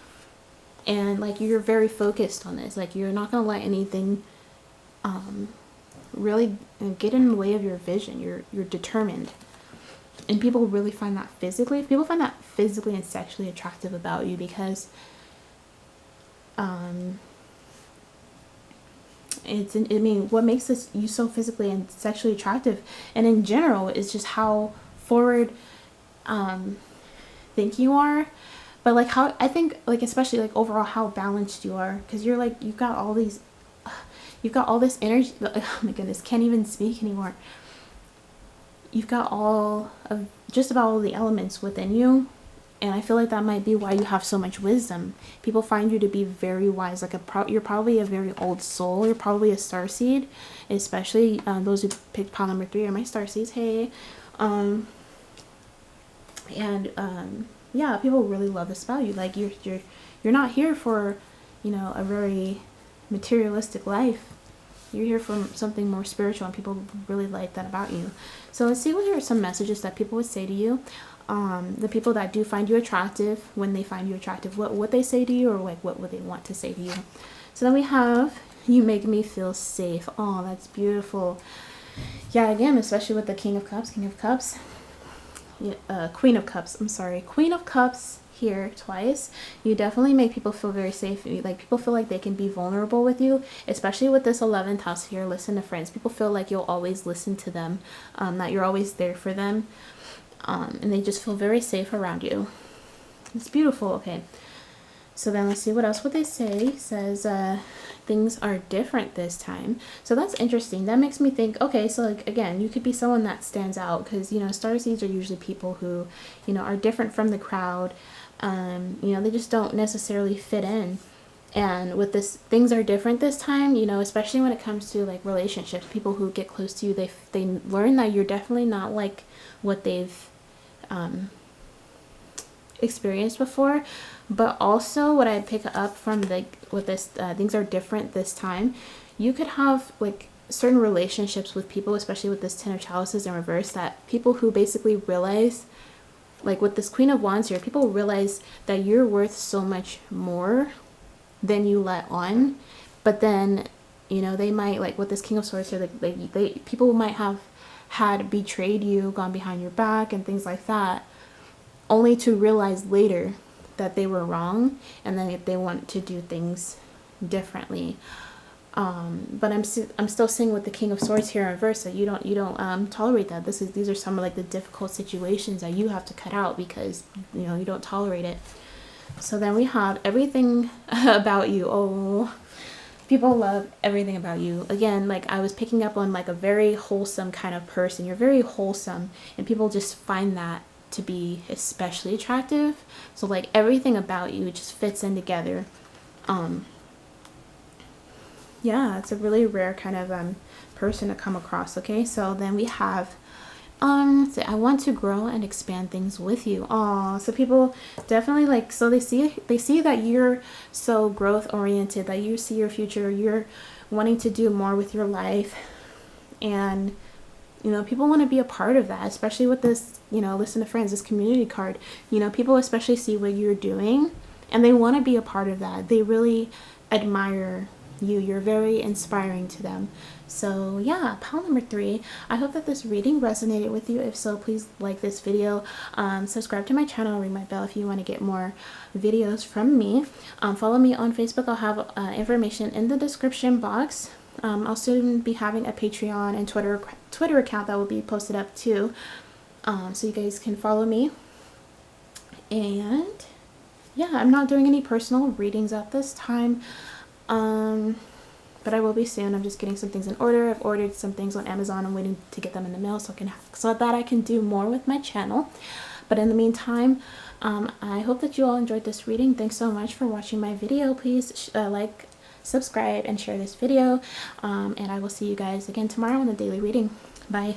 And like you're very focused on this. Like you're not going to let anything really get in the way of your vision. You're determined. And people really find that physically and sexually attractive about you, because what makes you so physically and sexually attractive and in general is just how forward think you are, but like how I think like especially like overall how balanced you are, because you're like you've got all this energy. Oh my goodness, can't even speak anymore. You've got just about all the elements within you. And I feel like that might be why you have so much wisdom. People find you to be very wise. Like you're probably a very old soul. You're probably a starseed, especially those who picked pile number 3 are my starseeds. Hey, yeah, people really love this about you. Like you're not here for, a very materialistic life. You're here for something more spiritual, and people really like that about you. So let's see what are some messages that people would say to you. The people that do find you attractive, when they find you attractive, what they say to you, or like what would they want to say to you. So then we have, you make me feel safe. Oh, that's beautiful. Yeah, again, especially with the King of Cups, Queen of Cups, Queen of Cups here twice. You definitely make people feel very safe. Like people feel like they can be vulnerable with you, especially with this 11th house here. Listen to friends. People feel like you'll always listen to them, that you're always there for them, and they just feel very safe around you. It's beautiful. Okay, so then let's see what else would they say. It says things are different this time. So that's interesting. That makes me think, okay, so like again, you could be someone that stands out, because starseeds are usually people who are different from the crowd. They just don't necessarily fit in. And with this, things are different this time, especially when it comes to like relationships. People who get close to you, they learn that you're definitely not like what they've experienced before. But also what I pick up from with this things are different this time, you could have like certain relationships with people, especially with this Ten of Chalices in reverse, that people who basically realize, like with this Queen of Wands here, people realize that you're worth so much more than you let on. But then, they might, like with this King of Swords here, people might have had betrayed you, gone behind your back and things like that, only to realize later that they were wrong, and then if they want to do things differently. But I'm still seeing with the King of Swords here in reverse that you don't tolerate that. These are some of like the difficult situations that you have to cut out, because you don't tolerate it. So then we have everything about you. Oh, people love everything about you. Again, like I was picking up on like a very wholesome kind of person. You're very wholesome, and people just find that to be especially attractive. So like everything about you just fits in together. Yeah, it's a really rare kind of person to come across. Okay, so then we have so I want to grow and expand things with you. Oh, so people definitely like, so they see that you're so growth oriented, that you see your future, you're wanting to do more with your life, and you know, people want to be a part of that, especially with this, you know, listen to friends, this community card. You know, people especially see what you're doing and they want to be a part of that. They really admire you. You're very inspiring to them. So yeah, pile number 3. I hope that this reading resonated with you. If so, please like this video, subscribe to my channel, ring my bell if you want to get more videos from me. Follow me on Facebook. I'll have information in the description box. I'll soon be having a Patreon and Twitter account that will be posted up too, so you guys can follow me. And yeah, I'm not doing any personal readings at this time, but I will be soon. I'm just getting some things in order. I've ordered some things on Amazon. I'm waiting to get them in the mail so that I can do more with my channel. But in the meantime, I hope that you all enjoyed this reading. Thanks so much for watching my video. Please like, subscribe, and share this video. And I will see you guys again tomorrow in the daily reading. Bye.